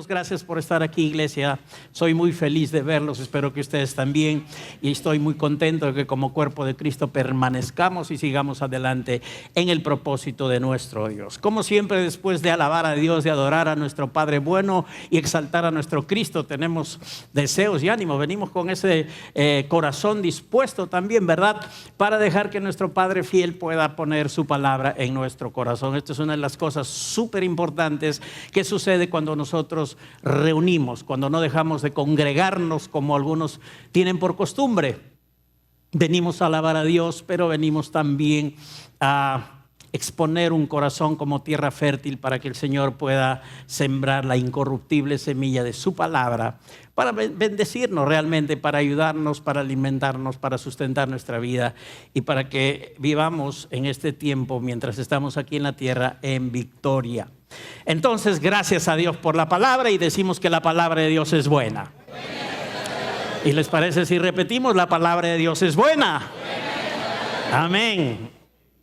hermanos, gracias por estar aquí, iglesia. Soy muy feliz de verlos, espero que ustedes también. Y estoy muy contento de que como cuerpo de Cristo permanezcamos y sigamos adelante en el propósito de nuestro Dios. Como siempre, después de alabar a Dios, de adorar a nuestro Padre bueno y exaltar a nuestro Cristo, tenemos deseos y ánimo. Venimos con ese corazón dispuesto también, ¿verdad? Para dejar que nuestro Padre fiel pueda poner su palabra en nuestro corazón. Esto es una de las cosas súper importantes que sucede cuando nosotros reunimos, cuando no dejamos de congregarnos como algunos tienen por costumbre. Venimos a alabar a Dios, pero venimos también a exponer un corazón como tierra fértil para que el Señor pueda sembrar la incorruptible semilla de su palabra, para bendecirnos realmente, para ayudarnos, para alimentarnos, para sustentar nuestra vida y para que vivamos en este tiempo mientras estamos aquí en la tierra en victoria. Entonces, gracias a Dios por la palabra y decimos que la palabra de Dios es buena. ¿Y les parece si repetimos? La palabra de Dios es buena. Amén.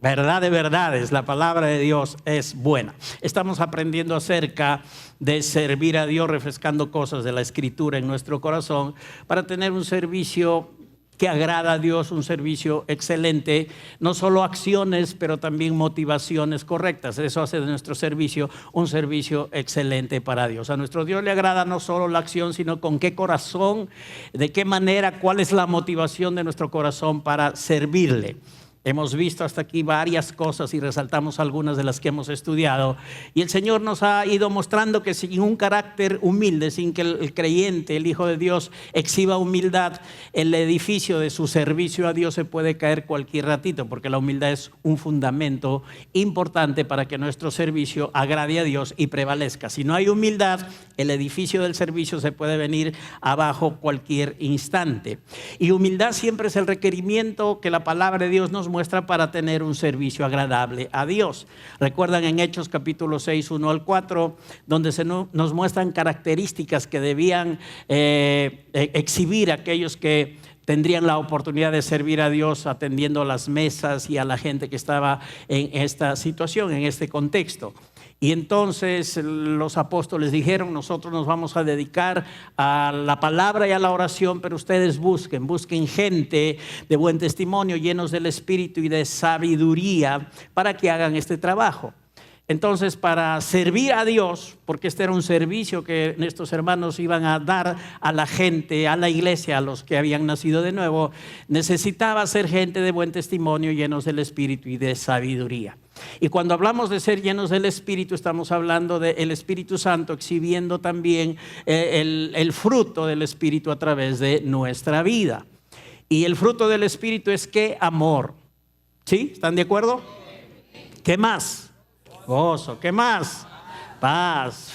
Verdad de verdades, la palabra de Dios es buena. Estamos aprendiendo acerca de servir a Dios, refrescando cosas de la Escritura en nuestro corazón para tener un servicio que agrada a Dios, un servicio excelente, no solo acciones, pero también motivaciones correctas. Eso hace de nuestro servicio un servicio excelente para Dios. A nuestro Dios le agrada no solo la acción, sino con qué corazón, de qué manera, cuál es la motivación de nuestro corazón para servirle. Hemos visto hasta aquí varias cosas y resaltamos algunas de las que hemos estudiado. Y el Señor nos ha ido mostrando que sin un carácter humilde, sin que el creyente, el Hijo de Dios, exhiba humildad, el edificio de su servicio a Dios se puede caer cualquier ratito, porque la humildad es un fundamento importante para que nuestro servicio agrade a Dios y prevalezca. Si no hay humildad, el edificio del servicio se puede venir abajo cualquier instante. Y humildad siempre es el requerimiento que la palabra de Dios nos muestra para tener un servicio agradable a Dios. Recuerdan en Hechos capítulo 6, 1 al 4, donde nos muestran características que debían exhibir aquellos que tendrían la oportunidad de servir a Dios atendiendo las mesas y a la gente que estaba en esta situación, en este contexto. Y entonces los apóstoles dijeron: nosotros nos vamos a dedicar a la palabra y a la oración, pero ustedes busquen gente de buen testimonio, llenos del Espíritu y de sabiduría para que hagan este trabajo. Entonces, para servir a Dios, porque este era un servicio que estos hermanos iban a dar a la gente, a la iglesia, a los que habían nacido de nuevo, necesitaba ser gente de buen testimonio, llenos del Espíritu y de sabiduría. Y cuando hablamos de ser llenos del Espíritu, estamos hablando del Espíritu Santo exhibiendo también el fruto del Espíritu a través de nuestra vida. Y el fruto del Espíritu es ¿qué? Amor. ¿Sí? ¿Están de acuerdo? ¿Qué más? Gozo. ¿Qué más? Paz,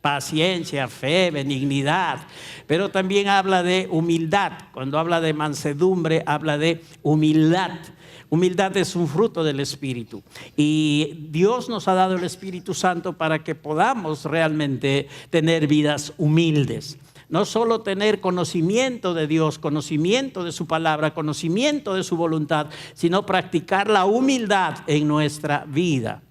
paciencia, fe, benignidad. Pero también habla de humildad. Cuando habla de mansedumbre, habla de humildad. Humildad es un fruto del Espíritu. Y Dios nos ha dado el Espíritu Santo para que podamos realmente tener vidas humildes. No solo tener conocimiento de Dios, conocimiento de su palabra, conocimiento de su voluntad, sino practicar la humildad en nuestra vida.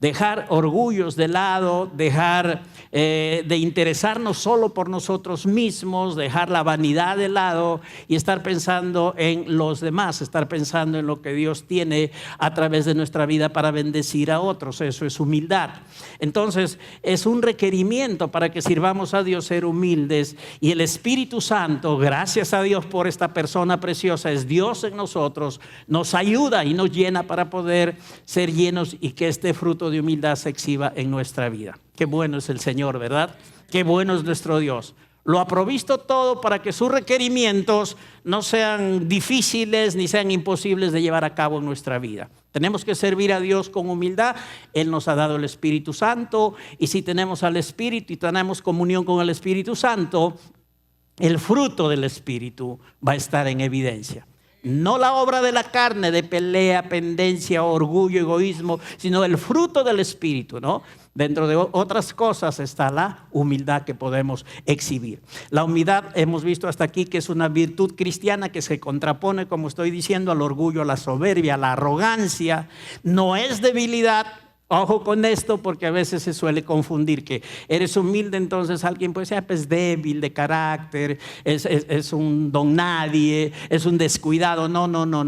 Dejar orgullos de lado, dejar de interesarnos solo por nosotros mismos, dejar la vanidad de lado y estar pensando en los demás, estar pensando en lo que Dios tiene a través de nuestra vida para bendecir a otros. Eso es humildad. Entonces, es un requerimiento para que sirvamos a Dios ser humildes, y el Espíritu Santo, gracias a Dios por esta persona preciosa, es Dios en nosotros, nos ayuda y nos llena para poder ser llenos y que este fruto de humildad se exhiba en nuestra vida. Qué bueno es el Señor, ¿verdad? Qué bueno es nuestro Dios. Lo ha provisto todo para que sus requerimientos no sean difíciles ni sean imposibles de llevar a cabo en nuestra vida. Tenemos que servir a Dios con humildad. Él nos ha dado el Espíritu Santo, y si tenemos al Espíritu y tenemos comunión con el Espíritu Santo, el fruto del Espíritu va a estar en evidencia. No la obra de la carne, de pelea, pendencia, orgullo, egoísmo, sino el fruto del Espíritu, ¿no? Dentro de otras cosas está la humildad que podemos exhibir. La humildad, hemos visto hasta aquí, que es una virtud cristiana que se contrapone, como estoy diciendo, al orgullo, a la soberbia, a la arrogancia. No es debilidad, Ojo con esto, porque a veces se suele confundir que eres humilde, entonces alguien puede ser pues, débil de carácter, es un don nadie, es un descuidado. No.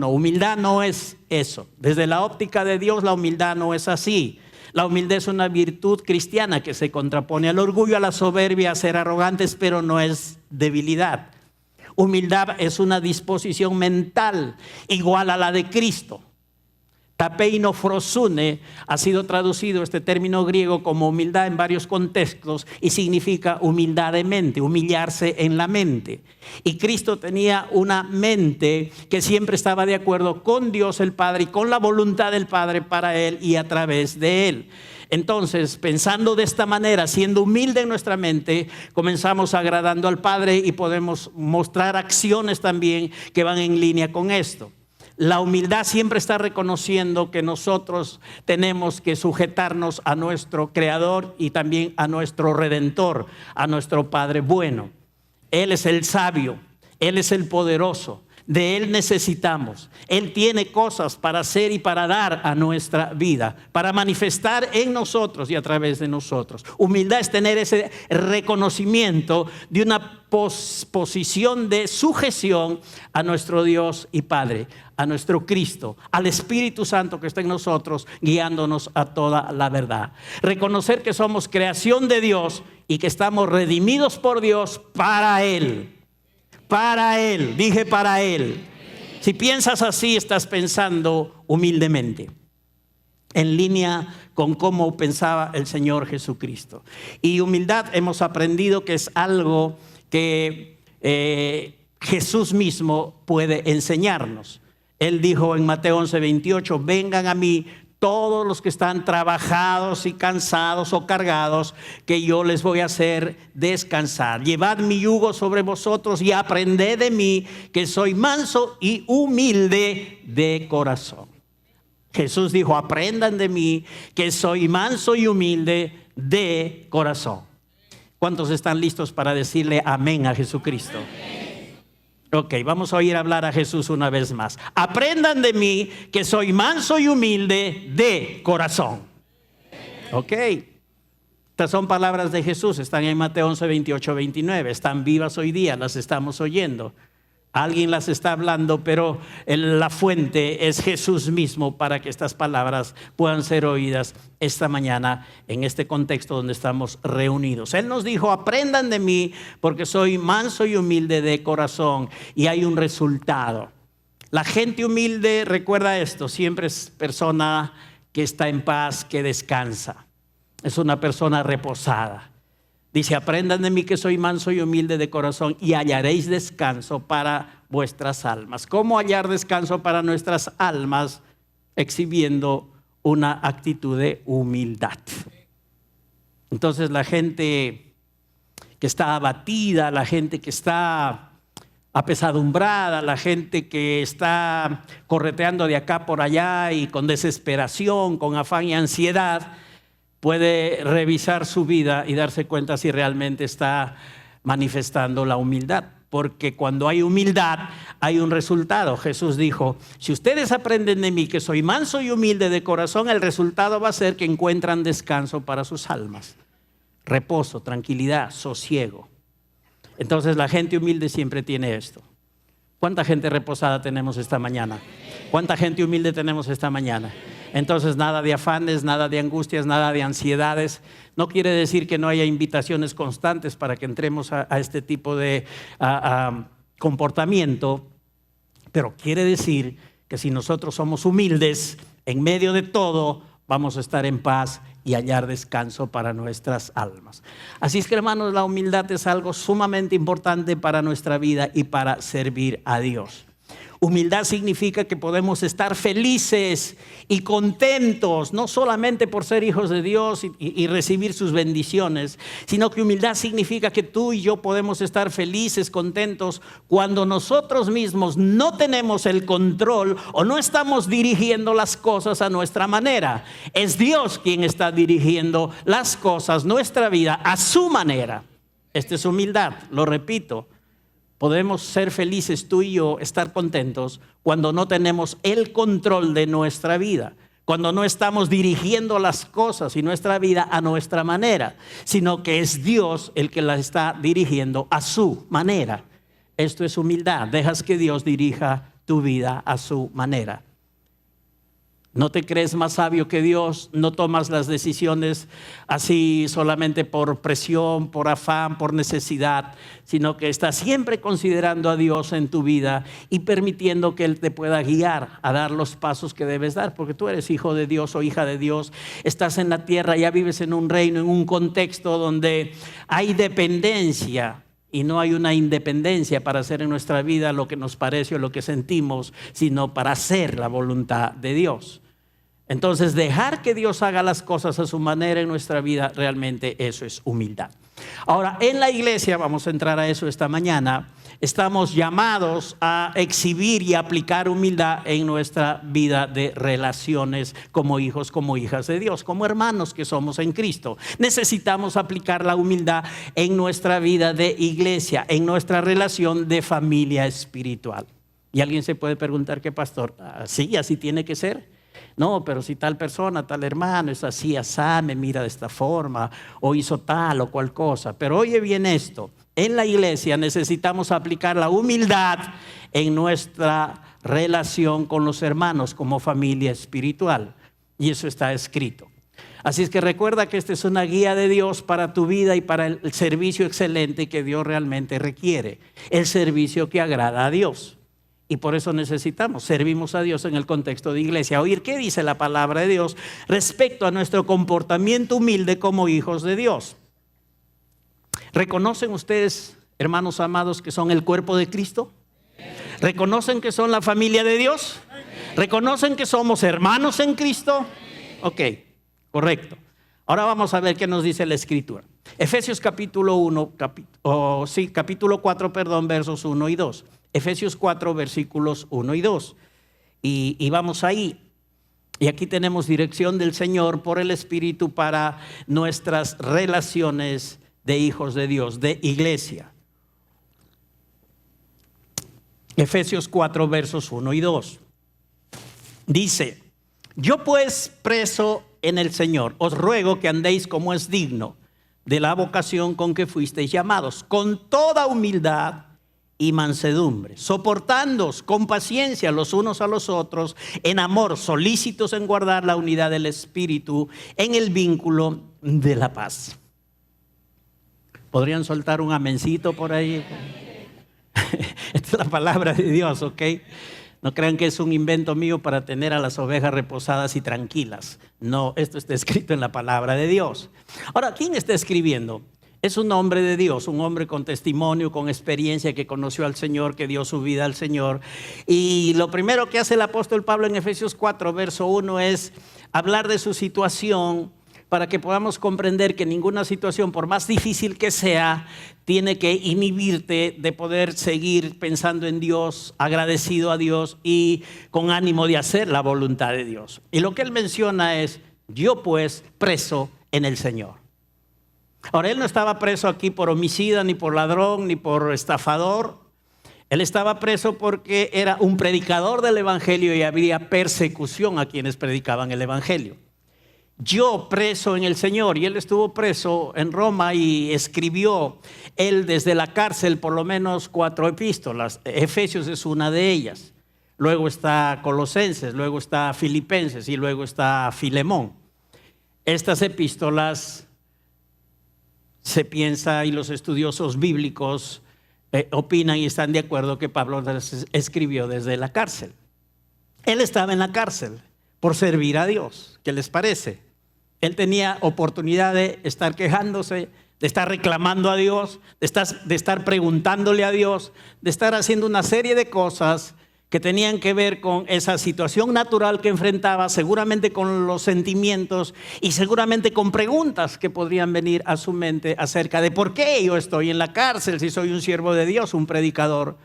Humildad no es eso. Desde la óptica de Dios, la humildad no es así. La humildad es una virtud cristiana que se contrapone al orgullo, a la soberbia, a ser arrogantes, pero no es debilidad. Humildad es una disposición mental igual a la de Cristo. Tapeino frosune ha sido traducido este término griego como humildad en varios contextos y significa humildad de mente, humillarse en la mente. Y Cristo tenía una mente que siempre estaba de acuerdo con Dios el Padre y con la voluntad del Padre para Él y a través de Él. Entonces, pensando de esta manera, siendo humilde en nuestra mente, comenzamos agradando al Padre y podemos mostrar acciones también que van en línea con esto. La humildad siempre está reconociendo que nosotros tenemos que sujetarnos a nuestro Creador y también a nuestro Redentor, a nuestro Padre bueno. Él es el sabio, Él es el poderoso. De Él necesitamos. Él tiene cosas para hacer y para dar a nuestra vida, para manifestar en nosotros y a través de nosotros. Humildad es tener ese reconocimiento de una posición de sujeción a nuestro Dios y Padre, a nuestro Cristo, al Espíritu Santo que está en nosotros, guiándonos a toda la verdad. Reconocer que somos creación de Dios y que estamos redimidos por Dios para Él. Para Él, dije para Él. Si piensas así, estás pensando humildemente, en línea con cómo pensaba el Señor Jesucristo. Y humildad hemos aprendido que es algo que Jesús mismo puede enseñarnos. Él dijo en Mateo 11:28, vengan a mí todos los que están trabajados y cansados o cargados, que yo les voy a hacer descansar. Llevad mi yugo sobre vosotros y aprended de mí, que soy manso y humilde de corazón. Jesús dijo, aprendan de mí, que soy manso y humilde de corazón. ¿Cuántos están listos para decirle amén a Jesucristo? Ok, vamos a oír hablar a Jesús una vez más. Aprendan de mí que soy manso y humilde de corazón. Ok, estas son palabras de Jesús, están en Mateo 11, 28, 29. Están vivas hoy día, las estamos oyendo. Alguien las está hablando, pero la fuente es Jesús mismo para que estas palabras puedan ser oídas esta mañana en este contexto donde estamos reunidos. Él nos dijo, aprendan de mí porque soy manso y humilde de corazón, y hay un resultado. La gente humilde, recuerda esto, siempre es persona que está en paz, que descansa. Es una persona reposada. Dice, aprendan de mí que soy manso y humilde de corazón y hallaréis descanso para vuestras almas. ¿Cómo hallar descanso para nuestras almas? Exhibiendo una actitud de humildad. Entonces la gente que está abatida, la gente que está apesadumbrada, la gente que está correteando de acá por allá y con desesperación, con afán y ansiedad, puede revisar su vida y darse cuenta si realmente está manifestando la humildad. Porque cuando hay humildad, hay un resultado. Jesús dijo, si ustedes aprenden de mí que soy manso y humilde de corazón, el resultado va a ser que encuentran descanso para sus almas. Reposo, tranquilidad, sosiego. Entonces la gente humilde siempre tiene esto. ¿Cuánta gente reposada tenemos esta mañana? ¿Cuánta gente humilde tenemos esta mañana? Entonces nada de afanes, nada de angustias, nada de ansiedades. No quiere decir que no haya invitaciones constantes para que entremos a este tipo de comportamiento, pero quiere decir que si nosotros somos humildes, en medio de todo vamos a estar en paz y hallar descanso para nuestras almas. Así es que, hermanos, la humildad es algo sumamente importante para nuestra vida y para servir a Dios. Humildad significa que podemos estar felices y contentos, no solamente por ser hijos de Dios y recibir sus bendiciones, sino que humildad significa que tú y yo podemos estar felices, contentos, cuando nosotros mismos no tenemos el control o no estamos dirigiendo las cosas a nuestra manera. Es Dios quien está dirigiendo las cosas, nuestra vida, a su manera. Esta es humildad, lo repito. Podemos ser felices tú y yo, estar contentos cuando no tenemos el control de nuestra vida, Cuando no estamos dirigiendo las cosas y nuestra vida a nuestra manera, sino que es Dios el que las está dirigiendo a su manera. Esto es humildad. Dejas que Dios dirija tu vida a su manera. No te crees más sabio que Dios, no tomas las decisiones así solamente por presión, por afán, por necesidad, sino que estás siempre considerando a Dios en tu vida y permitiendo que Él te pueda guiar a dar los pasos que debes dar, porque tú eres hijo de Dios o hija de Dios, estás en la tierra, ya vives en un reino, en un contexto donde hay dependencia. Y no hay una independencia para hacer en nuestra vida lo que nos parece o lo que sentimos, sino para hacer la voluntad de Dios. Entonces, dejar que Dios haga las cosas a su manera en nuestra vida, realmente eso es humildad. Ahora, en la iglesia, vamos a entrar a eso esta mañana, estamos llamados a exhibir y aplicar humildad en nuestra vida de relaciones como hijos, como hijas de Dios, como hermanos que somos en Cristo. Necesitamos aplicar la humildad en nuestra vida de iglesia, en nuestra relación de familia espiritual. Y alguien se puede preguntar, ¿qué pastor? ¿Sí, así tiene que ser? No, pero si tal persona, tal hermano es así, asá, me mira de esta forma, o hizo tal o cual cosa. Pero oye bien esto, en la iglesia necesitamos aplicar la humildad en nuestra relación con los hermanos como familia espiritual. Y eso está escrito. Así es que recuerda que esta es una guía de Dios para tu vida y para el servicio excelente que Dios realmente requiere. El servicio que agrada a Dios. Y por eso servimos a Dios en el contexto de iglesia. Oír qué dice la palabra de Dios respecto a nuestro comportamiento humilde como hijos de Dios. ¿Reconocen ustedes, hermanos amados, que son el cuerpo de Cristo? ¿Reconocen que son la familia de Dios? ¿Reconocen que somos hermanos en Cristo? Ok, correcto. Ahora vamos a ver qué nos dice la Escritura. Efesios capítulo 4, versos 1 y 2. Efesios 4, versículos 1 y 2. Y vamos ahí. Y aquí tenemos dirección del Señor por el Espíritu para nuestras relaciones de hijos de Dios, de iglesia. Efesios 4, versos 1 y 2. Dice: yo pues, preso en el Señor, os ruego que andéis como es digno de la vocación con que fuisteis llamados, con toda humildad y mansedumbre, soportándoos con paciencia los unos a los otros, en amor, solícitos en guardar la unidad del Espíritu, en el vínculo de la paz. ¿Podrían soltar un amencito por ahí? Esta es la palabra de Dios, ¿ok? No crean que es un invento mío para tener a las ovejas reposadas y tranquilas. No, esto está escrito en la palabra de Dios. Ahora, ¿quién está escribiendo? Es un hombre de Dios, un hombre con testimonio, con experiencia, que conoció al Señor, que dio su vida al Señor. Y lo primero que hace el apóstol Pablo en Efesios 4, verso 1 es hablar de su situación para que podamos comprender que ninguna situación, por más difícil que sea, tiene que inhibirte de poder seguir pensando en Dios, agradecido a Dios y con ánimo de hacer la voluntad de Dios. Y lo que él menciona es: yo pues preso en el Señor. Ahora, él no estaba preso aquí por homicida, ni por ladrón, ni por estafador. Él estaba preso porque era un predicador del evangelio y había persecución a quienes predicaban el evangelio. Yo preso en el Señor, y él estuvo preso en Roma y escribió él desde la cárcel por lo menos 4 epístolas. Efesios es una de ellas. Luego está Colosenses, luego está Filipenses y luego está Filemón. Estas epístolas se piensa, y los estudiosos bíblicos opinan y están de acuerdo, que Pablo las escribió desde la cárcel. Él estaba en la cárcel por servir a Dios. ¿Qué les parece? Él tenía oportunidad de estar quejándose, de estar reclamando a Dios, de estar preguntándole a Dios, de estar haciendo una serie de cosas que tenían que ver con esa situación natural que enfrentaba, seguramente con los sentimientos y seguramente con preguntas que podrían venir a su mente acerca de por qué yo estoy en la cárcel si soy un siervo de Dios, un predicador.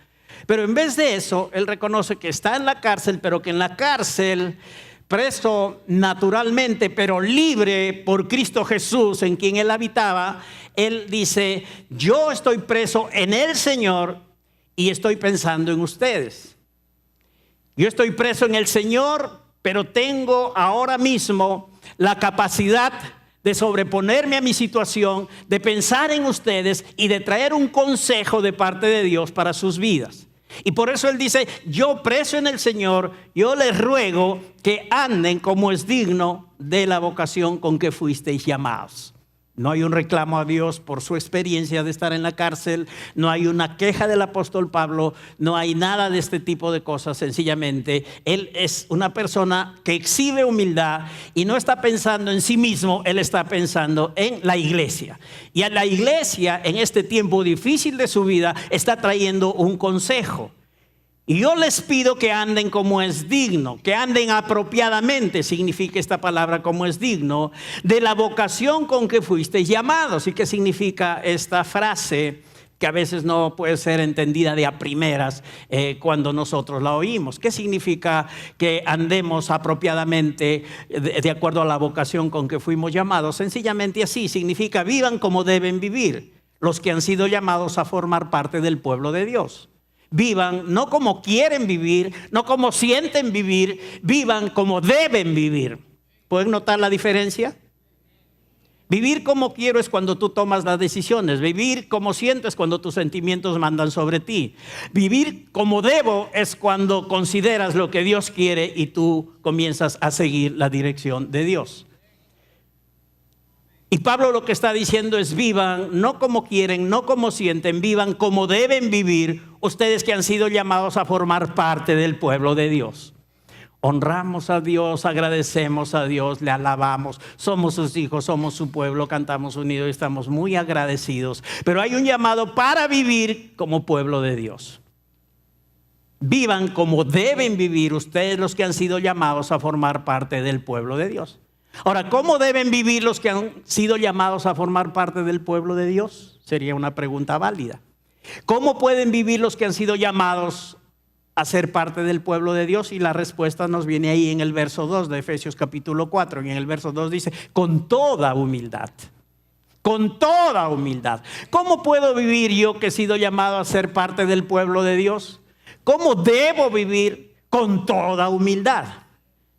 Pero en vez de eso, él reconoce que está en la cárcel, pero que en la cárcel, preso naturalmente, pero libre por Cristo Jesús, en quien él habitaba, él dice: yo estoy preso en el Señor y estoy pensando en ustedes. Yo estoy preso en el Señor, pero tengo ahora mismo la capacidad de sobreponerme a mi situación, de pensar en ustedes y de traer un consejo de parte de Dios para sus vidas. Y por eso Él dice, yo preso en el Señor, yo les ruego que anden como es digno de la vocación con que fuisteis llamados. No hay un reclamo a Dios por su experiencia de estar en la cárcel, no hay una queja del apóstol Pablo, no hay nada de este tipo de cosas. Sencillamente, él es una persona que exhibe humildad y no está pensando en sí mismo, él está pensando en la iglesia. Y a la iglesia, en este tiempo difícil de su vida, está trayendo un consejo. Y yo les pido que anden como es digno, que anden apropiadamente, significa esta palabra como es digno, de la vocación con que fuisteis llamados. ¿Y qué significa esta frase que a veces no puede ser entendida de a primeras cuando nosotros la oímos? ¿Qué significa que andemos apropiadamente de acuerdo a la vocación con que fuimos llamados? Sencillamente así, significa vivan como deben vivir los que han sido llamados a formar parte del pueblo de Dios. Vivan no como quieren vivir, no como sienten vivir, vivan como deben vivir. ¿Pueden notar la diferencia? Vivir como quiero es cuando tú tomas las decisiones. Vivir como siento es cuando tus sentimientos mandan sobre ti. Vivir como debo es cuando consideras lo que Dios quiere y tú comienzas a seguir la dirección de Dios. Y Pablo lo que está diciendo es vivan no como quieren, no como sienten, vivan como deben vivir ustedes que han sido llamados a formar parte del pueblo de Dios. Honramos a Dios, agradecemos a Dios, le alabamos, somos sus hijos, somos su pueblo, cantamos unidos y estamos muy agradecidos. Pero hay un llamado para vivir como pueblo de Dios. Vivan como deben vivir ustedes los que han sido llamados a formar parte del pueblo de Dios. Ahora, ¿cómo deben vivir los que han sido llamados a formar parte del pueblo de Dios? Sería una pregunta válida. ¿Cómo pueden vivir los que han sido llamados a ser parte del pueblo de Dios? Y la respuesta nos viene ahí en el verso 2 de Efesios capítulo 4. Y en el verso 2 dice, con toda humildad. Con toda humildad. ¿Cómo puedo vivir yo que he sido llamado a ser parte del pueblo de Dios? ¿Cómo debo vivir? Con toda humildad.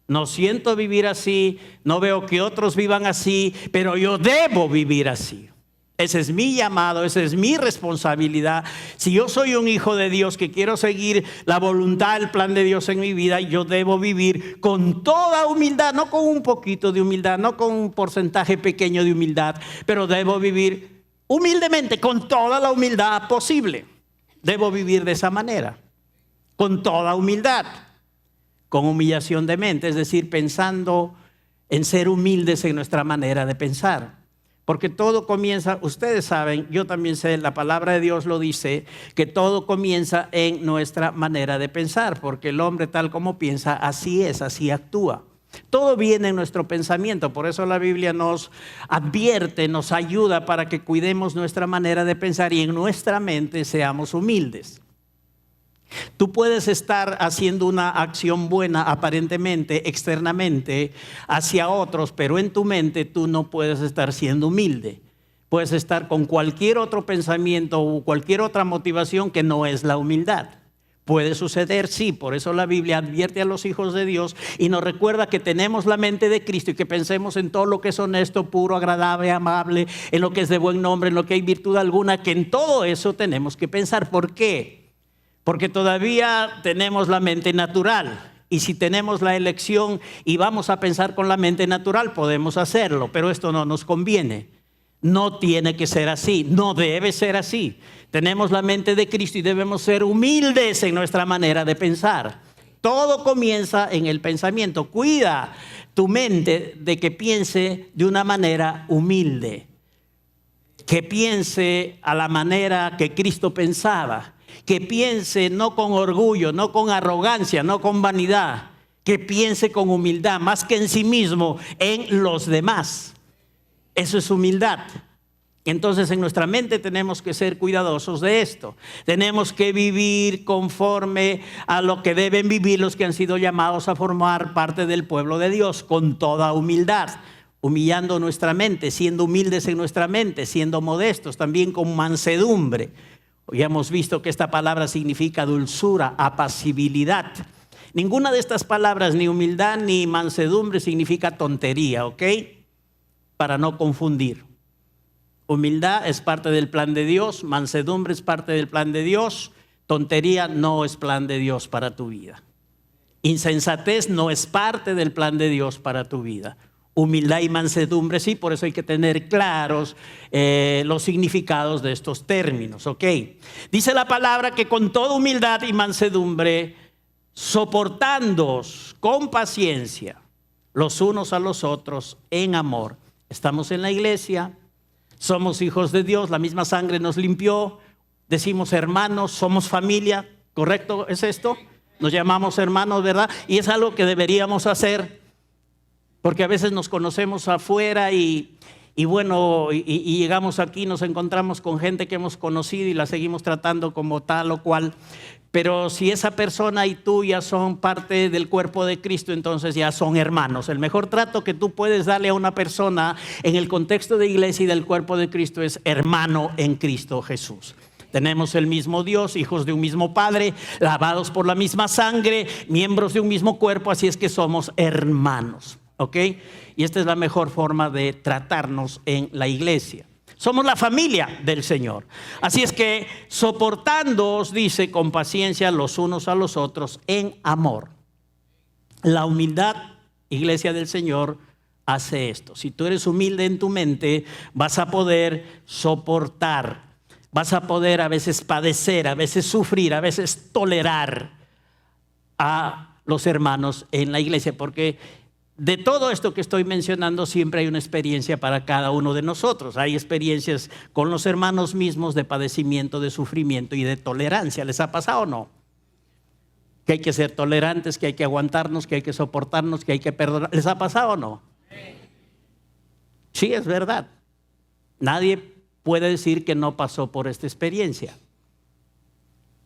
No siento vivir así, no veo que otros vivan así, pero yo debo vivir así. Ese es mi llamado, esa es mi responsabilidad. Si yo soy un hijo de Dios que quiero seguir la voluntad, el plan de Dios en mi vida, yo debo vivir con toda humildad, no con un poquito de humildad, no con un porcentaje pequeño de humildad, pero debo vivir humildemente, con toda la humildad posible. Debo vivir de esa manera, con toda humildad. Con humillación de mente, es decir, pensando en ser humildes en nuestra manera de pensar. Porque todo comienza, ustedes saben, yo también sé, la palabra de Dios lo dice, que todo comienza en nuestra manera de pensar, porque el hombre tal como piensa, así es, así actúa. Todo viene en nuestro pensamiento, por eso la Biblia nos advierte, nos ayuda para que cuidemos nuestra manera de pensar y en nuestra mente seamos humildes. Tú puedes estar haciendo una acción buena aparentemente, externamente, hacia otros, pero en tu mente tú no puedes estar siendo humilde. Puedes estar con cualquier otro pensamiento o cualquier otra motivación que no es la humildad. Puede suceder, sí, por eso la Biblia advierte a los hijos de Dios y nos recuerda que tenemos la mente de Cristo y que pensemos en todo lo que es honesto, puro, agradable, amable, en lo que es de buen nombre, en lo que hay virtud alguna, que en todo eso tenemos que pensar. ¿Por qué? Porque todavía tenemos la mente natural y si tenemos la elección y vamos a pensar con la mente natural podemos hacerlo, pero esto no nos conviene. No tiene que ser así, no debe ser así. Tenemos la mente de Cristo y debemos ser humildes en nuestra manera de pensar. Todo comienza en el pensamiento. Cuida tu mente de que piense de una manera humilde, que piense a la manera que Cristo pensaba. Que piense no con orgullo, no con arrogancia, no con vanidad. Que piense con humildad, más que en sí mismo, en los demás. Eso es humildad. Entonces en nuestra mente tenemos que ser cuidadosos de esto. Tenemos que vivir conforme a lo que deben vivir los que han sido llamados a formar parte del pueblo de Dios, con toda humildad. Humillando nuestra mente, siendo humildes en nuestra mente, siendo modestos, también con mansedumbre. Hoy hemos visto que esta palabra significa dulzura, apacibilidad. Ninguna de estas palabras, ni humildad ni mansedumbre, significa tontería, ¿ok? Para no confundir. Humildad es parte del plan de Dios, mansedumbre es parte del plan de Dios, tontería no es plan de Dios para tu vida. Insensatez no es parte del plan de Dios para tu vida. Humildad y mansedumbre sí, por eso hay que tener claros los significados de estos términos, ¿ok? Dice la palabra que con toda humildad y mansedumbre, soportándoos con paciencia los unos a los otros en amor. Estamos en la iglesia, somos hijos de Dios, la misma sangre nos limpió, decimos hermanos, somos familia, ¿correcto es esto? Nos llamamos hermanos, ¿verdad? Y es algo que deberíamos hacer. Porque a veces nos conocemos afuera y llegamos aquí, nos encontramos con gente que hemos conocido y la seguimos tratando como tal o cual. Pero si esa persona y tú ya son parte del cuerpo de Cristo, entonces ya son hermanos. El mejor trato que tú puedes darle a una persona en el contexto de iglesia y del cuerpo de Cristo es hermano en Cristo Jesús. Tenemos el mismo Dios, hijos de un mismo Padre, lavados por la misma sangre, miembros de un mismo cuerpo, así es que somos hermanos. ¿Ok? Y esta es la mejor forma de tratarnos en la iglesia. Somos la familia del Señor. Así es que soportándoos, dice, con paciencia los unos a los otros en amor. La humildad, iglesia del Señor, hace esto. Si tú eres humilde en tu mente, vas a poder soportar. Vas a poder a veces padecer, a veces sufrir, a veces tolerar a los hermanos en la iglesia, porque de todo esto que estoy mencionando siempre hay una experiencia para cada uno de nosotros. Hay experiencias con los hermanos mismos de padecimiento, de sufrimiento y de tolerancia. ¿Les ha pasado o no? Que hay que ser tolerantes, que hay que aguantarnos, que hay que soportarnos, que hay que perdonar. ¿Les ha pasado o no? Sí, es verdad. Nadie puede decir que no pasó por esta experiencia.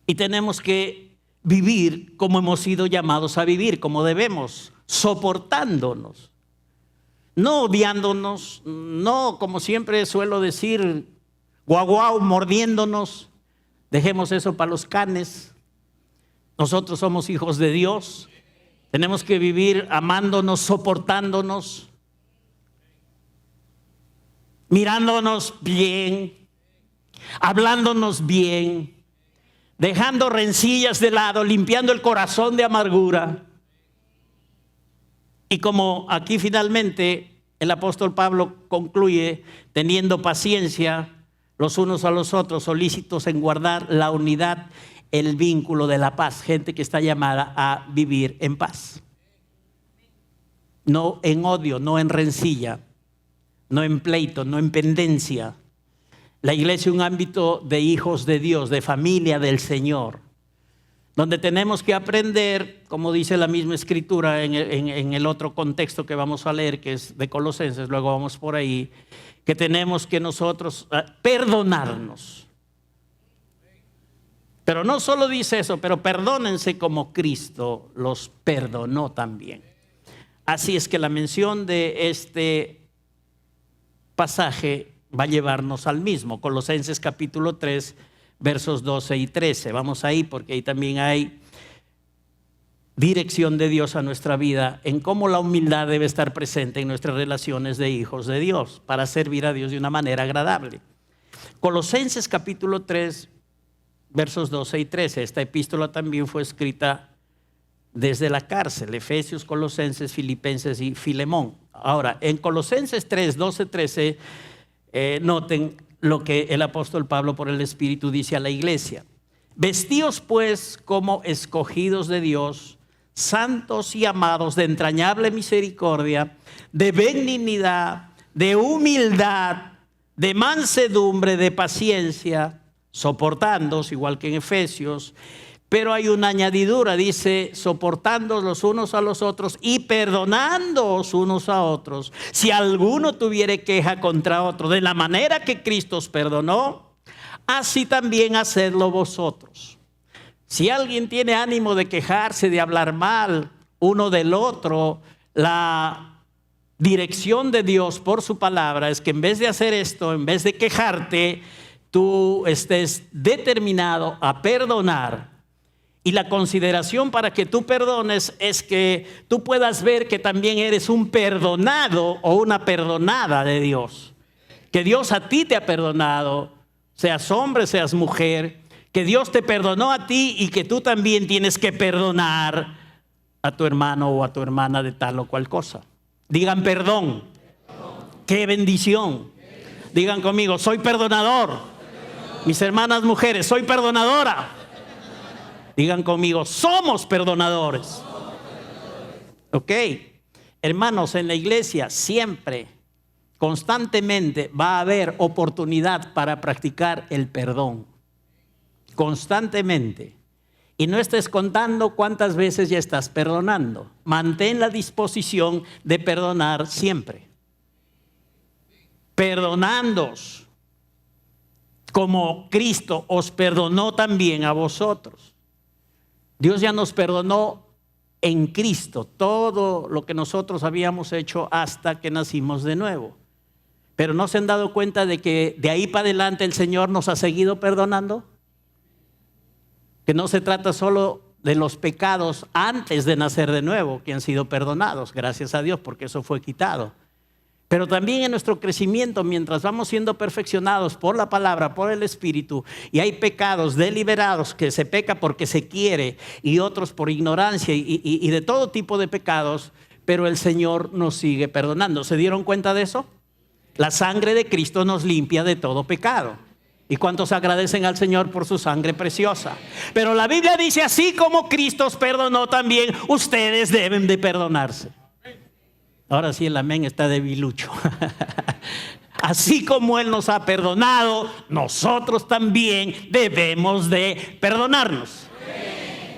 Y tenemos que vivir como hemos sido llamados a vivir, como debemos, soportándonos, no odiándonos, no, como siempre suelo decir, guau guau, mordiéndonos. Dejemos eso para los canes. Nosotros somos hijos de Dios. Tenemos que vivir amándonos, soportándonos, mirándonos bien, hablándonos bien, dejando rencillas de lado, limpiando el corazón de amargura. Y como aquí finalmente el apóstol Pablo concluye, teniendo paciencia los unos a los otros, solícitos en guardar la unidad, el vínculo de la paz. Gente que está llamada a vivir en paz. No en odio, no en rencilla, no en pleito, no en pendencia. La iglesia es un ámbito de hijos de Dios, de familia del Señor, donde tenemos que aprender, como dice la misma escritura en el otro contexto que vamos a leer, que es de Colosenses, luego vamos por ahí, que tenemos que nosotros perdonarnos. Pero no solo dice eso, pero perdónense como Cristo los perdonó también. Así es que la mención de este pasaje va a llevarnos al mismo, Colosenses capítulo 3, versos 12 y 13. Vamos ahí porque ahí también hay dirección de Dios a nuestra vida en cómo la humildad debe estar presente en nuestras relaciones de hijos de Dios para servir a Dios de una manera agradable. Colosenses capítulo 3, versos 12 y 13. Esta epístola también fue escrita desde la cárcel: Efesios, Colosenses, Filipenses y Filemón. Ahora, en Colosenses 3, 12, 13, noten lo que el apóstol Pablo por el Espíritu dice a la iglesia. Vestíos pues como escogidos de Dios, santos y amados, de entrañable misericordia, de benignidad, de humildad, de mansedumbre, de paciencia, soportándoos, igual que en Efesios. Pero hay una añadidura, dice, soportándoos los unos a los otros y perdonándoos unos a otros, si alguno tuviere queja contra otro, de la manera que Cristo os perdonó, así también hacedlo vosotros. Si alguien tiene ánimo de quejarse, de hablar mal uno del otro, la dirección de Dios por su palabra es que en vez de hacer esto, en vez de quejarte, tú estés determinado a perdonar Y la consideración para que tú perdones es que tú puedas ver que también eres un perdonado o una perdonada de Dios. Que Dios a ti te ha perdonado, seas hombre, seas mujer, que Dios te perdonó a ti y que tú también tienes que perdonar a tu hermano o a tu hermana de tal o cual cosa. Digan perdón. ¡Qué bendición! Digan conmigo, soy perdonador. Mis hermanas mujeres, soy perdonadora. Digan conmigo, somos perdonadores. Ok, hermanos, en la iglesia siempre, constantemente va a haber oportunidad para practicar el perdón. Constantemente. Y no estés contando cuántas veces ya estás perdonando. Mantén la disposición de perdonar siempre. Perdonándoos como Cristo os perdonó también a vosotros. Dios ya nos perdonó en Cristo todo lo que nosotros habíamos hecho hasta que nacimos de nuevo. Pero ¿no se han dado cuenta de que de ahí para adelante el Señor nos ha seguido perdonando? Que no se trata solo de los pecados antes de nacer de nuevo que han sido perdonados, gracias a Dios, porque eso fue quitado. Pero también en nuestro crecimiento, mientras vamos siendo perfeccionados por la palabra, por el Espíritu, y hay pecados deliberados que se peca porque se quiere y otros por ignorancia y de todo tipo de pecados, pero el Señor nos sigue perdonando. ¿Se dieron cuenta de eso? La sangre de Cristo nos limpia de todo pecado. ¿Y cuántos agradecen al Señor por su sangre preciosa? Pero la Biblia dice, así como Cristo os perdonó también, ustedes deben de perdonarse. Ahora sí el amén está debilucho. Así como Él nos ha perdonado, nosotros también debemos de perdonarnos.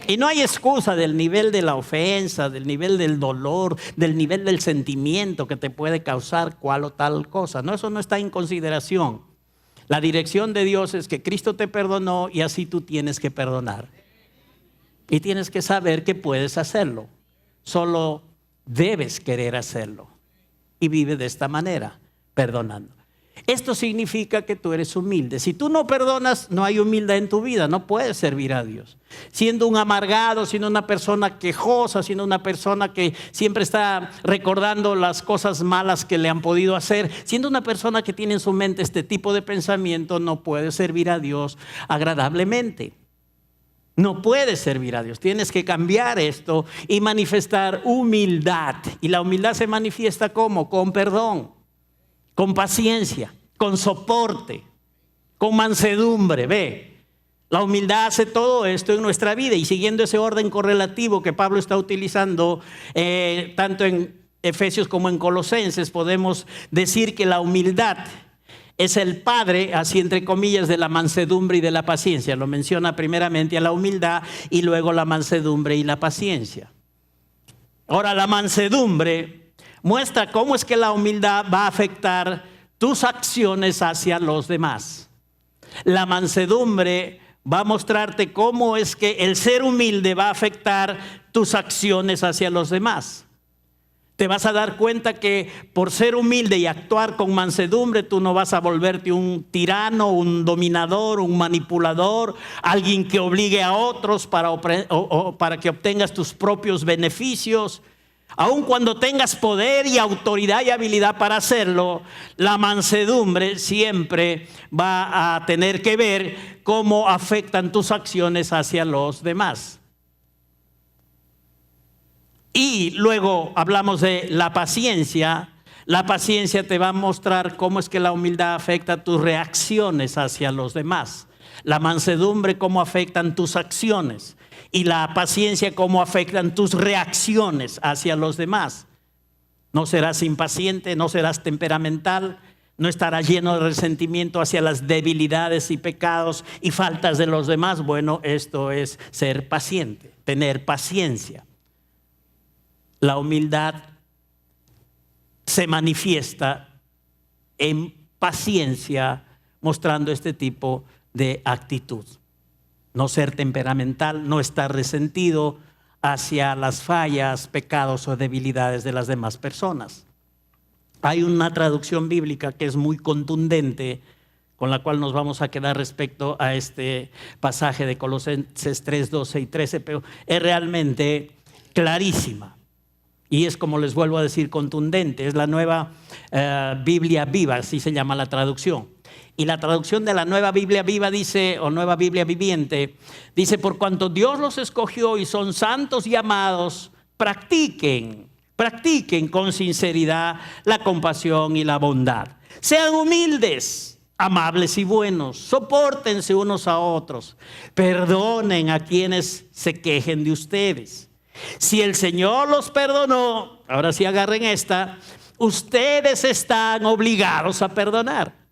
Y no hay excusa del nivel de la ofensa, del nivel del dolor, del nivel del sentimiento que te puede causar cual o tal cosa. No, eso no está en consideración. La dirección de Dios es que Cristo te perdonó y así tú tienes que perdonar. Y tienes que saber que puedes hacerlo. Solo debes querer hacerlo. Y vive de esta manera, perdonando. Esto significa que tú eres humilde. Si tú no perdonas, no hay humildad en tu vida. No puedes servir a Dios. Siendo un amargado, siendo una persona quejosa, siendo una persona que siempre está recordando las cosas malas que le han podido hacer, siendo una persona que tiene en su mente este tipo de pensamiento, no puedes servir a Dios agradablemente. No puedes servir a Dios. Tienes que cambiar esto y manifestar humildad. Y la humildad se manifiesta ¿cómo? Con perdón, con paciencia, con soporte, con mansedumbre. Ve, la humildad hace todo esto en nuestra vida. Y siguiendo ese orden correlativo que Pablo está utilizando tanto en Efesios como en Colosenses, podemos decir que la humildad es el padre, así entre comillas, de la mansedumbre y de la paciencia. Lo menciona primeramente a la humildad y luego la mansedumbre y la paciencia. Ahora, la mansedumbre muestra cómo es que la humildad va a afectar tus acciones hacia los demás. La mansedumbre va a mostrarte cómo es que el ser humilde va a afectar tus acciones hacia los demás. Te vas a dar cuenta que por ser humilde y actuar con mansedumbre, tú no vas a volverte un tirano, un dominador, un manipulador, alguien que obligue a otros para que obtengas tus propios beneficios. Aun cuando tengas poder y autoridad y habilidad para hacerlo, la mansedumbre siempre va a tener que ver cómo afectan tus acciones hacia los demás. Y luego hablamos de la paciencia. La paciencia te va a mostrar cómo es que la humildad afecta tus reacciones hacia los demás. La mansedumbre, cómo afectan tus acciones. Y la paciencia, cómo afectan tus reacciones hacia los demás. No serás impaciente, no serás temperamental, no estarás lleno de resentimiento hacia las debilidades y pecados y faltas de los demás. Bueno, esto es ser paciente, tener paciencia. La humildad se manifiesta en paciencia, mostrando este tipo de actitud. No ser temperamental, no estar resentido hacia las fallas, pecados o debilidades de las demás personas. Hay una traducción bíblica que es muy contundente con la cual nos vamos a quedar respecto a este pasaje de Colosenses 3, 12 y 13, pero es realmente clarísima. Y es, como les vuelvo a decir, contundente. Es la nueva Biblia viva, así se llama la traducción. Y la traducción de la nueva Biblia viva dice, o nueva Biblia viviente, dice: por cuanto Dios los escogió y son santos y amados, practiquen con sinceridad la compasión y la bondad. Sean humildes, amables y buenos, sopórtense unos a otros, perdonen a quienes se quejen de ustedes. Si el Señor los perdonó, ahora sí agarren esta, ustedes están obligados a perdonar.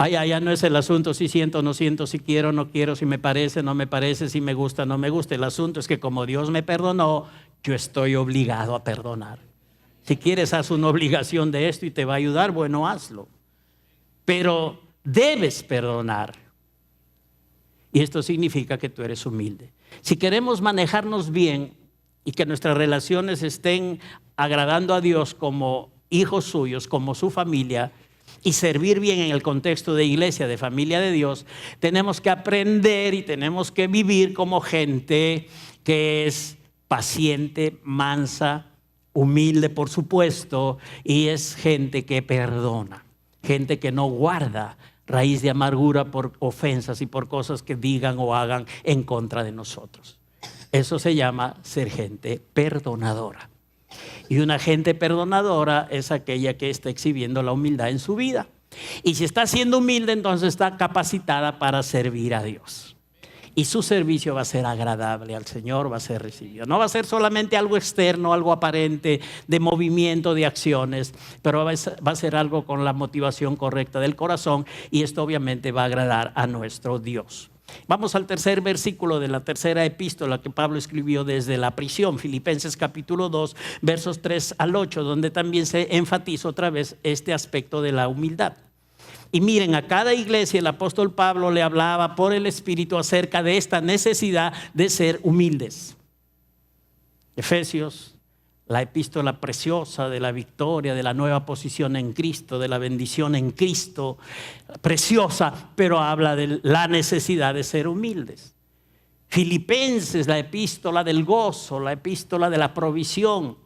Ya no es el asunto si siento, no siento, si quiero, no quiero, si me parece, no me parece, si me gusta, no me gusta. El asunto es que como Dios me perdonó, yo estoy obligado a perdonar. Si quieres, haz una obligación de esto y te va a ayudar, bueno, hazlo. Pero debes perdonar. Y esto significa que tú eres humilde. Si queremos manejarnos bien y que nuestras relaciones estén agradando a Dios como hijos suyos, como su familia, y servir bien en el contexto de iglesia, de familia de Dios, tenemos que aprender y tenemos que vivir como gente que es paciente, mansa, humilde, por supuesto, y es gente que perdona, gente que no guarda raíz de amargura por ofensas y por cosas que digan o hagan en contra de nosotros. Eso se llama ser gente perdonadora. Y una gente perdonadora es aquella que está exhibiendo la humildad en su vida. Y si está siendo humilde, entonces está capacitada para servir a Dios. Y su servicio va a ser agradable al Señor, va a ser recibido. No va a ser solamente algo externo, algo aparente, de movimiento, de acciones, pero va a ser algo con la motivación correcta del corazón, y esto obviamente va a agradar a nuestro Dios. Vamos al tercer versículo de la tercera epístola que Pablo escribió desde la prisión, Filipenses capítulo 2, versos 3 al 8, donde también se enfatiza otra vez este aspecto de la humildad. Y miren, a cada iglesia el apóstol Pablo le hablaba por el Espíritu acerca de esta necesidad de ser humildes. Efesios, la epístola preciosa de la victoria, de la nueva posición en Cristo, de la bendición en Cristo, preciosa, pero habla de la necesidad de ser humildes. Filipenses, la epístola del gozo, la epístola de la provisión,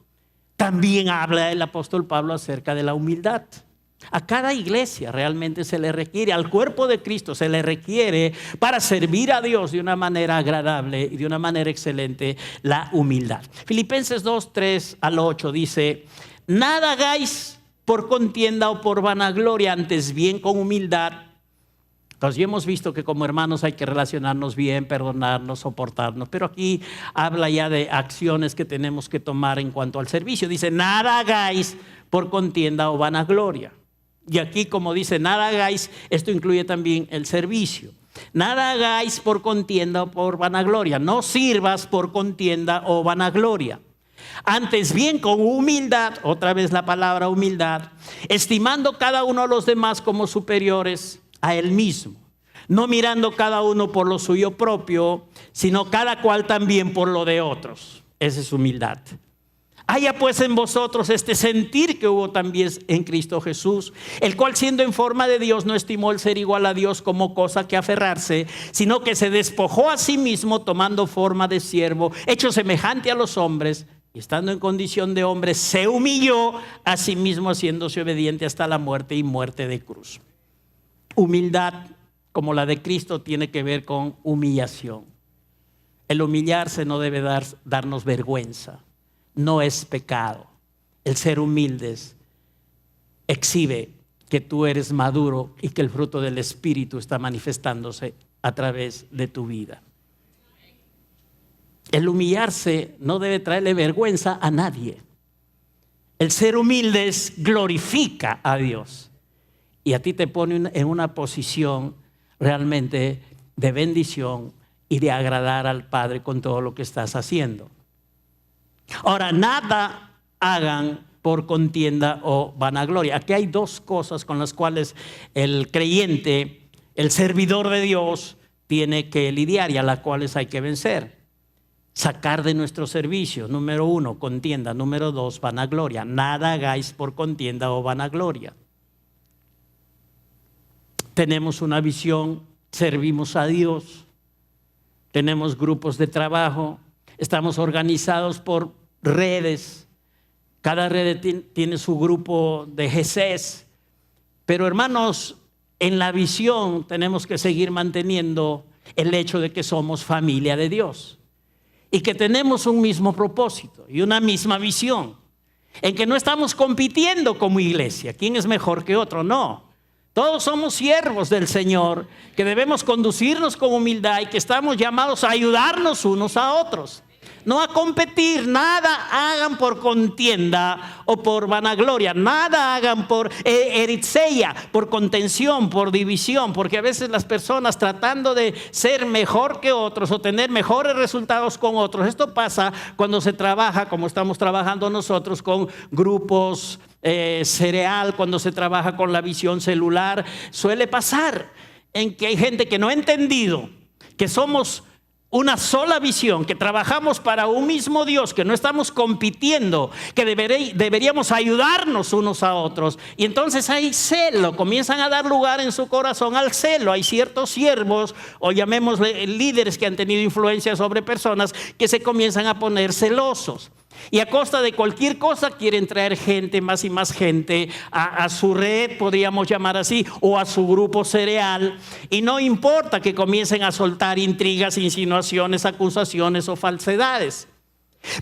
también habla el apóstol Pablo acerca de la humildad. A cada iglesia realmente se le requiere, al cuerpo de Cristo se le requiere para servir a Dios de una manera agradable y de una manera excelente la humildad. Filipenses 2, 3 al 8 dice: nada hagáis por contienda o por vanagloria, antes bien con humildad. Entonces ya hemos visto que como hermanos hay que relacionarnos bien, perdonarnos, soportarnos, pero aquí habla ya de acciones que tenemos que tomar en cuanto al servicio. Dice: nada hagáis por contienda o vanagloria. Y aquí, como dice, nada hagáis, esto incluye también el servicio. Nada hagáis por contienda o por vanagloria. No sirvas por contienda o vanagloria. Antes bien con humildad, otra vez la palabra humildad, estimando cada uno a los demás como superiores a él mismo. No mirando cada uno por lo suyo propio, sino cada cual también por lo de otros. Esa es humildad. Haya pues en vosotros este sentir que hubo también en Cristo Jesús, el cual siendo en forma de Dios no estimó el ser igual a Dios como cosa que aferrarse, sino que se despojó a sí mismo tomando forma de siervo, hecho semejante a los hombres, y estando en condición de hombre se humilló a sí mismo, haciéndose obediente hasta la muerte y muerte de cruz. Humildad como la de Cristo tiene que ver con humillación. El humillarse no debe darnos vergüenza. No es pecado. El ser humildes exhibe que tú eres maduro y que el fruto del Espíritu está manifestándose a través de tu vida. El humillarse no debe traerle vergüenza a nadie. El ser humildes glorifica a Dios y a ti te pone en una posición realmente de bendición y de agradar al Padre con todo lo que estás haciendo. Ahora, nada hagan por contienda o vanagloria. Aquí hay dos cosas con las cuales el creyente, el servidor de Dios, tiene que lidiar y a las cuales hay que vencer. Sacar de nuestro servicio, número 1, contienda, número 2, vanagloria. Nada hagáis por contienda o vanagloria. tenemos una visión, servimos a Dios, tenemos grupos de trabajo, estamos organizados por redes. Cada red tiene su grupo de GCs. Pero hermanos, en la visión tenemos que seguir manteniendo el hecho de que somos familia de Dios y que tenemos un mismo propósito y una misma visión, en que no estamos compitiendo como iglesia, quién es mejor que otro, no. Todos somos siervos del Señor, que debemos conducirnos con humildad y que estamos llamados a ayudarnos unos a otros. No a competir, nada hagan por contienda o por vanagloria, nada hagan por eritzeia, por contención, por división, porque a veces las personas tratando de ser mejor que otros o tener mejores resultados con otros, esto pasa cuando se trabaja como estamos trabajando nosotros con grupos cereal, cuando se trabaja con la visión celular, suele pasar en que hay gente que no ha entendido que somos una sola visión, que trabajamos para un mismo Dios, que no estamos compitiendo, que deberíamos ayudarnos unos a otros. Y entonces hay celo, comienzan a dar lugar en su corazón al celo. Hay ciertos siervos, o llamémosle líderes, que han tenido influencia sobre personas, que se comienzan a poner celosos. Y a costa de cualquier cosa quieren traer gente, más y más gente a su red, podríamos llamar así, o a su grupo cereal. Y no importa que comiencen a soltar intrigas, insinuaciones, acusaciones o falsedades.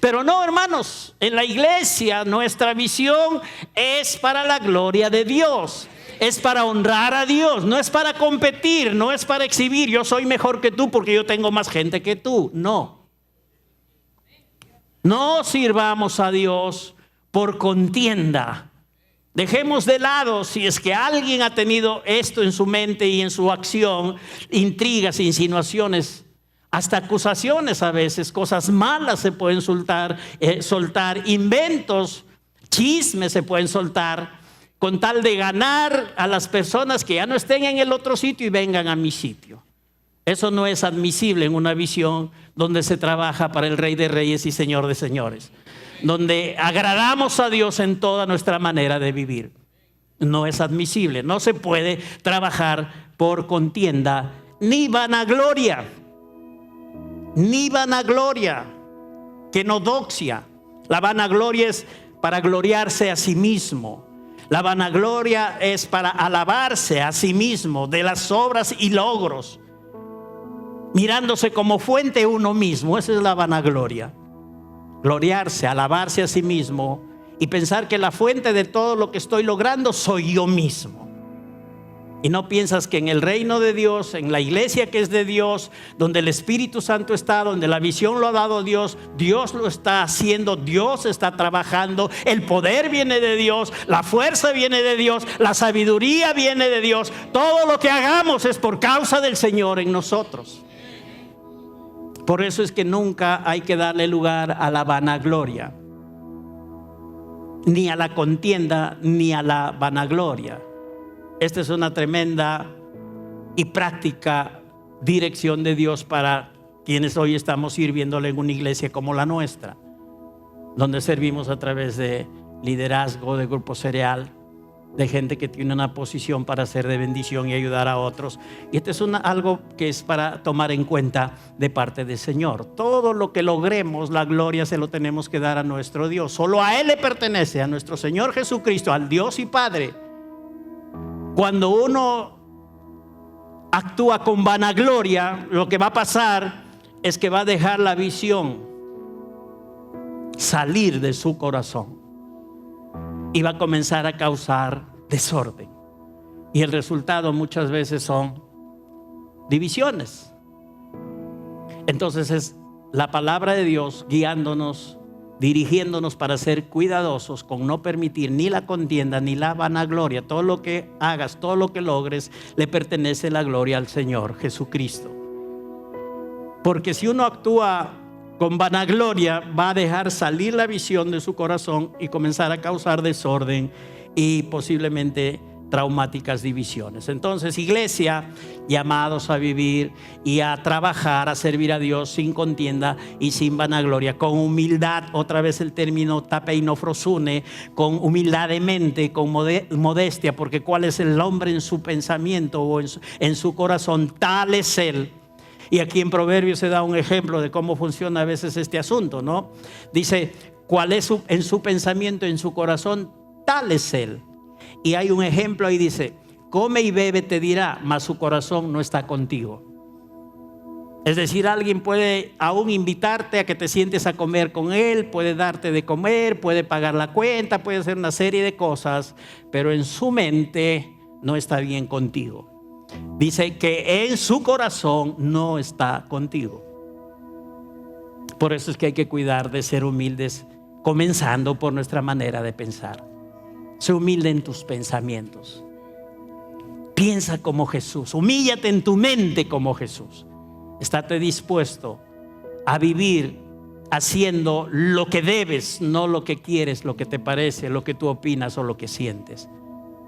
Pero no, hermanos, en la iglesia nuestra visión es para la gloria de Dios. Es para honrar a Dios, no es para competir, no es para exhibir, yo soy mejor que tú porque yo tengo más gente que tú, no. No sirvamos a Dios por contienda. Dejemos de lado, si es que alguien ha tenido esto en su mente y en su acción, intrigas, insinuaciones, hasta acusaciones a veces, cosas malas se pueden soltar, inventos, chismes se pueden soltar, con tal de ganar a las personas que ya no estén en el otro sitio y vengan a mi sitio. Eso no es admisible en una visión donde se trabaja para el Rey de Reyes y Señor de Señores, donde agradamos a Dios en toda nuestra manera de vivir. No es admisible, no se puede trabajar por contienda ni vanagloria, kenodoxia. La vanagloria es para gloriarse a sí mismo. La vanagloria es para alabarse a sí mismo de las obras y logros, mirándose como fuente uno mismo. Esa es la vanagloria. Gloriarse, alabarse a sí mismo y pensar que la fuente de todo lo que estoy logrando soy yo mismo. Y no piensas que en el reino de Dios, en la iglesia que es de Dios, donde el Espíritu Santo está, donde la visión lo ha dado Dios, Dios lo está haciendo, Dios está trabajando, el poder viene de Dios, la fuerza viene de Dios, la sabiduría viene de Dios. Todo lo que hagamos es por causa del Señor en nosotros. Por eso es que nunca hay que darle lugar a la vanagloria, ni a la contienda, ni a la vanagloria. Esta es una tremenda y práctica dirección de Dios para quienes hoy estamos sirviéndole en una iglesia como la nuestra, donde servimos a través de liderazgo, de grupo cereal, de gente que tiene una posición para ser de bendición y ayudar a otros. Y esto es algo que es para tomar en cuenta de parte del Señor. Todo lo que logremos, la gloria se lo tenemos que dar a nuestro Dios. Solo a Él le pertenece, a nuestro Señor Jesucristo, al Dios y Padre. Cuando uno actúa con vanagloria, lo que va a pasar es que va a dejar la visión salir de su corazón y va a comenzar a causar desorden. Y el resultado muchas veces son divisiones. Entonces es la palabra de Dios guiándonos, dirigiéndonos para ser cuidadosos con no permitir ni la contienda ni la vanagloria. Todo lo que hagas, todo lo que logres, le pertenece la gloria al Señor Jesucristo. Porque si uno actúa con vanagloria, va a dejar salir la visión de su corazón y comenzar a causar desorden y posiblemente traumáticas divisiones. Entonces, iglesia, llamados a vivir y a trabajar, a servir a Dios sin contienda y sin vanagloria, con humildad, otra vez el término tapeinofrosune, con humildad de mente, con modestia, porque cuál es el hombre en su pensamiento o en su corazón, tal es él. Y aquí en Proverbios se da un ejemplo de cómo funciona a veces este asunto, ¿no? Dice, cuál es en su pensamiento, en su corazón, tal es él. Y hay un ejemplo ahí, dice, come y bebe te dirá, mas su corazón no está contigo. Es decir, alguien puede aún invitarte a que te sientes a comer con él, puede darte de comer, puede pagar la cuenta, puede hacer una serie de cosas, pero en su mente no está bien contigo. Dice que en su corazón no está contigo. Por eso es que hay que cuidar de ser humildes, comenzando por nuestra manera de pensar. Sé humilde en tus pensamientos. Piensa como Jesús. Humíllate en tu mente como Jesús. Estate dispuesto a vivir haciendo lo que debes, no lo que quieres, lo que te parece, lo que tú opinas o lo que sientes.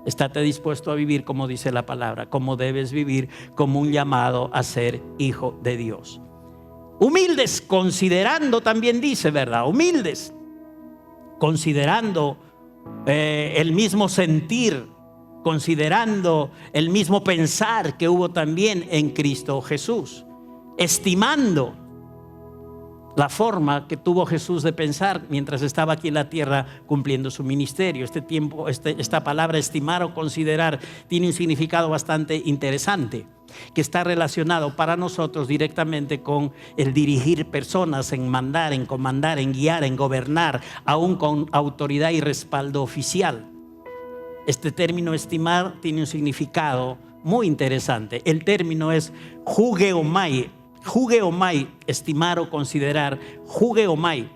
Estate dispuesto a vivir como dice la palabra, como debes vivir, como un llamado a ser hijo de Dios. Humildes, considerando, también dice, ¿verdad? Humildes, considerando el mismo sentir, considerando el mismo pensar que hubo también en Cristo Jesús, estimando la forma que tuvo Jesús de pensar mientras estaba aquí en la tierra cumpliendo su ministerio. Esta palabra estimar o considerar tiene un significado bastante interesante, que está relacionado para nosotros directamente con el dirigir personas, en mandar, en comandar, en guiar, en gobernar, aún con autoridad y respaldo oficial. Este término estimar tiene un significado muy interesante. El término es hugeomai. Hugeomai, estimar o considerar. Hugeomai.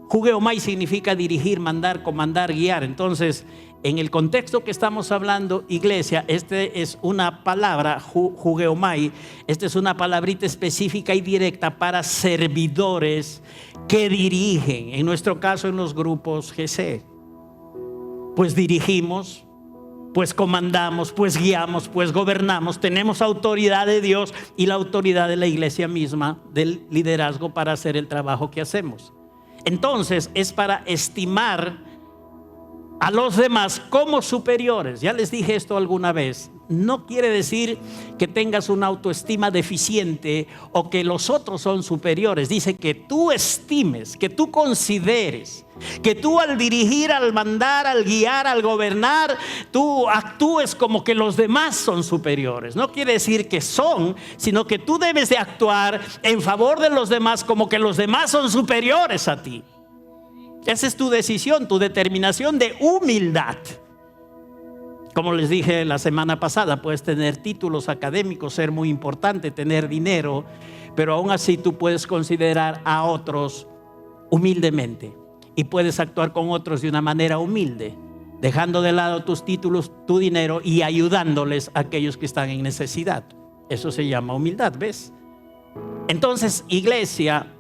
Hugeomai significa dirigir, mandar, comandar, guiar. Entonces, en el contexto que estamos hablando, iglesia, este es una palabra, hugeomai, esta es una palabrita específica y directa para servidores que dirigen. En nuestro caso, en los grupos GC, pues dirigimos, pues comandamos, pues guiamos, pues gobernamos. Tenemos autoridad de Dios y la autoridad de la iglesia misma, del liderazgo para hacer el trabajo que hacemos. Entonces es para estimar a los demás como superiores. Ya les dije esto alguna vez. No quiere decir que tengas una autoestima deficiente o que los otros son superiores. Dice que tú estimes, que tú consideres, que tú al dirigir, al mandar, al guiar, al gobernar, tú actúes como que los demás son superiores. No quiere decir que son, sino que tú debes de actuar en favor de los demás como que los demás son superiores a ti. Esa es tu decisión, tu determinación de humildad. Como les dije la semana pasada, puedes tener títulos académicos, ser muy importante, tener dinero, pero aún así tú puedes considerar a otros humildemente y puedes actuar con otros de una manera humilde, dejando de lado tus títulos, tu dinero y ayudándoles a aquellos que están en necesidad. Eso se llama humildad, ¿ves? Entonces, iglesia,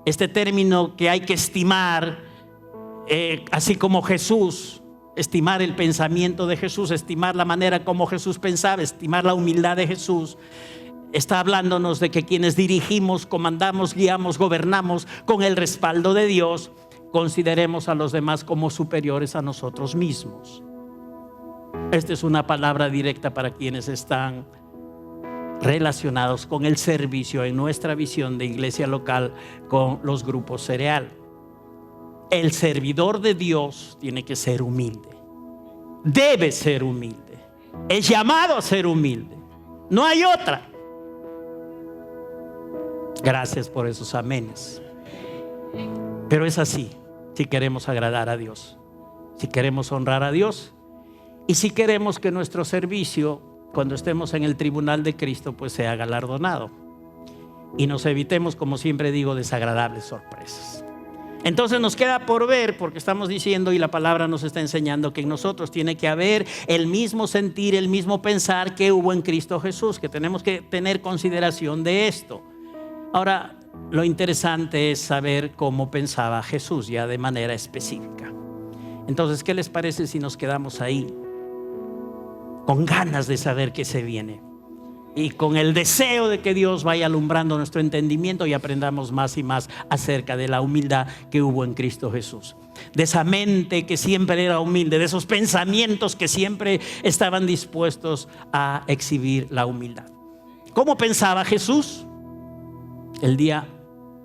este término que hay que estimar, así como Jesús, estimar el pensamiento de Jesús, estimar la manera como Jesús pensaba, estimar la humildad de Jesús, está hablándonos de que quienes dirigimos, comandamos, guiamos, gobernamos con el respaldo de Dios, consideremos a los demás como superiores a nosotros mismos. Esta es una palabra directa para quienes están relacionados con el servicio en nuestra visión de iglesia local con los grupos cereal. El servidor de Dios tiene que ser humilde, debe ser humilde, es llamado a ser humilde, no hay otra. Gracias por esos amenes. Pero es así, si queremos agradar a Dios, si queremos honrar a Dios y si queremos que nuestro servicio, cuando estemos en el tribunal de Cristo, pues sea galardonado y nos evitemos, como siempre digo, desagradables sorpresas. Entonces nos queda por ver, porque estamos diciendo y la palabra nos está enseñando que en nosotros tiene que haber el mismo sentir, el mismo pensar que hubo en Cristo Jesús, que tenemos que tener consideración de esto. Ahora, lo interesante es saber cómo pensaba Jesús ya de manera específica. Entonces, ¿qué les parece si nos quedamos ahí? con ganas de saber qué se viene y con el deseo de que Dios vaya alumbrando nuestro entendimiento y aprendamos más y más acerca de la humildad que hubo en Cristo Jesús, de esa mente que siempre era humilde, de esos pensamientos que siempre estaban dispuestos a exhibir la humildad. ¿Cómo pensaba Jesús? El día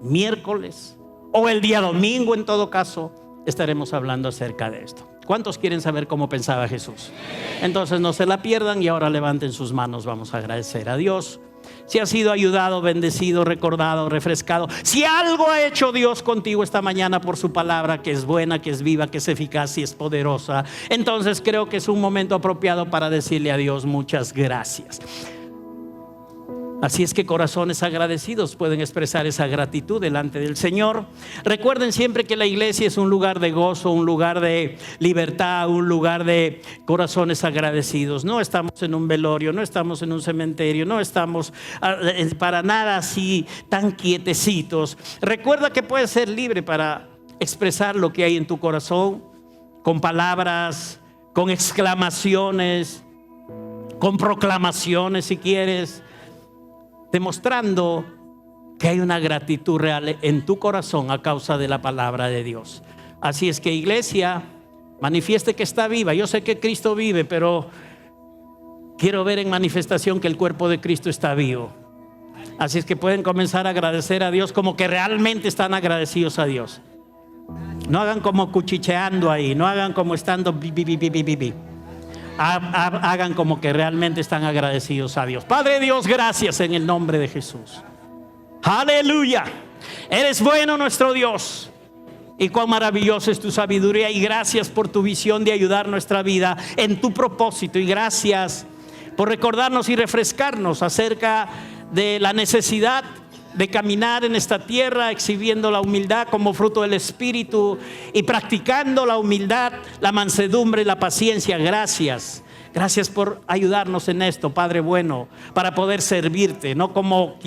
miércoles o el día domingo, en todo caso, estaremos hablando acerca de esto. ¿Cuántos quieren saber cómo pensaba Jesús? Entonces no se la pierdan y ahora levanten sus manos. Vamos a agradecer a Dios. Si has sido ayudado, bendecido, recordado, refrescado, si algo ha hecho Dios contigo esta mañana por su palabra, que es buena, que es viva, que es eficaz y es poderosa, entonces creo que es un momento apropiado para decirle a Dios muchas gracias. Así es que corazones agradecidos pueden expresar esa gratitud delante del Señor. Recuerden siempre que la iglesia es un lugar de gozo, un lugar de libertad, un lugar de corazones agradecidos. No estamos en un velorio, no estamos en un cementerio, no estamos para nada así tan quietecitos. Recuerda que puedes ser libre para expresar lo que hay en tu corazón, con palabras, con exclamaciones, con proclamaciones si quieres, demostrando que hay una gratitud real en tu corazón a causa de la palabra de Dios. Así es que, iglesia, manifieste que está viva. Yo sé que Cristo vive, pero quiero ver en manifestación que el cuerpo de Cristo está vivo. Así es que pueden comenzar a agradecer a Dios como que realmente están agradecidos a Dios. No hagan como cuchicheando ahí, no hagan como estando hagan como que realmente están agradecidos a Dios. Padre Dios, gracias en el nombre de Jesús. Aleluya. Eres bueno, nuestro Dios, y cuán maravillosa es tu sabiduría, y gracias por tu visión de ayudar nuestra vida en tu propósito, y gracias por recordarnos y refrescarnos acerca de la necesidad de caminar en esta tierra exhibiendo la humildad como fruto del Espíritu y practicando la humildad, la mansedumbre y la paciencia. Gracias por ayudarnos en esto, Padre bueno, para poder servirte, no como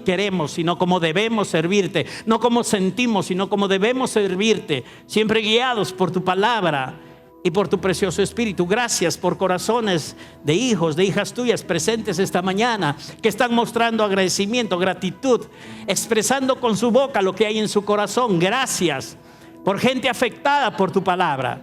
queremos, sino como debemos servirte, no como sentimos, sino como debemos servirte, siempre guiados por tu palabra y por tu precioso Espíritu. Gracias por corazones de hijos, de hijas tuyas presentes esta mañana, que están mostrando agradecimiento, gratitud, expresando con su boca lo que hay en su corazón. Gracias por gente afectada por tu palabra.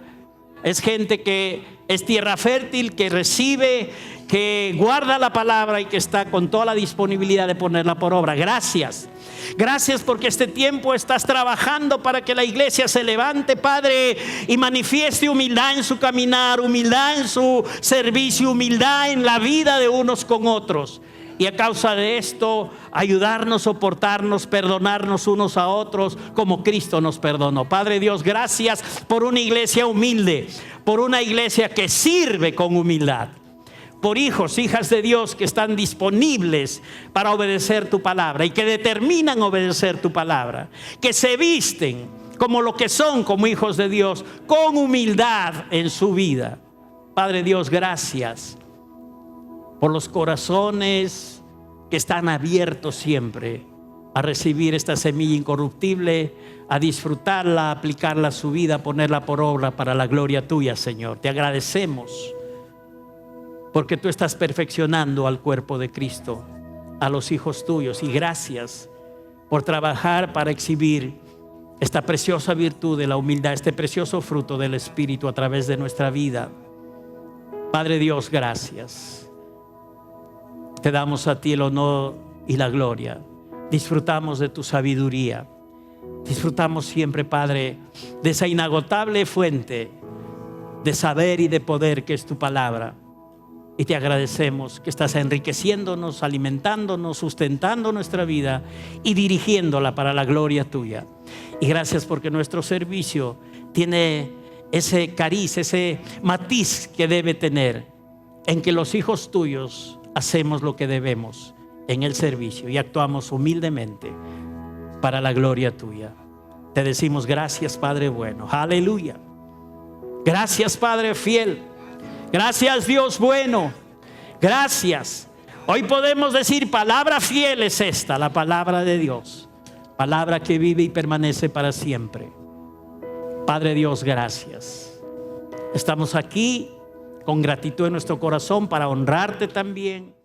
Es gente que es tierra fértil, que recibe, que guarda la palabra y que está con toda la disponibilidad de ponerla por obra. Gracias. Gracias porque este tiempo estás trabajando para que la iglesia se levante, Padre, y manifieste humildad en su caminar, humildad en su servicio, humildad en la vida de unos con otros. Y a causa de esto, ayudarnos, soportarnos, perdonarnos unos a otros como Cristo nos perdonó. Padre Dios, gracias por una iglesia humilde, por una iglesia que sirve con humildad, por hijos, hijas de Dios que están disponibles para obedecer tu palabra y que determinan obedecer tu palabra, que se visten como lo que son, como hijos de Dios, con humildad en su vida. Padre Dios, gracias por los corazones que están abiertos siempre a recibir esta semilla incorruptible, a disfrutarla, a aplicarla a su vida, a ponerla por obra para la gloria tuya, Señor. Te agradecemos porque tú estás perfeccionando al cuerpo de Cristo, a los hijos tuyos, y gracias por trabajar para exhibir esta preciosa virtud de la humildad, este precioso fruto del Espíritu a través de nuestra vida. Padre Dios, gracias. Te damos a ti el honor y la gloria. Disfrutamos de tu sabiduría. Disfrutamos siempre, Padre, de esa inagotable fuente de saber y de poder que es tu palabra. Y te agradecemos que estás enriqueciéndonos, alimentándonos, sustentando nuestra vida y dirigiéndola para la gloria tuya. Y gracias porque nuestro servicio tiene ese cariz, ese matiz que debe tener, en que los hijos tuyos hacemos lo que debemos en el servicio y actuamos humildemente para la gloria tuya. Te decimos gracias, Padre bueno. Aleluya. Gracias, Padre fiel. Gracias, Dios bueno. Gracias. Hoy podemos decir palabra fiel es esta, la palabra de Dios, palabra que vive y permanece para siempre. Padre Dios, gracias. Estamos aquí con gratitud en nuestro corazón para honrarte también.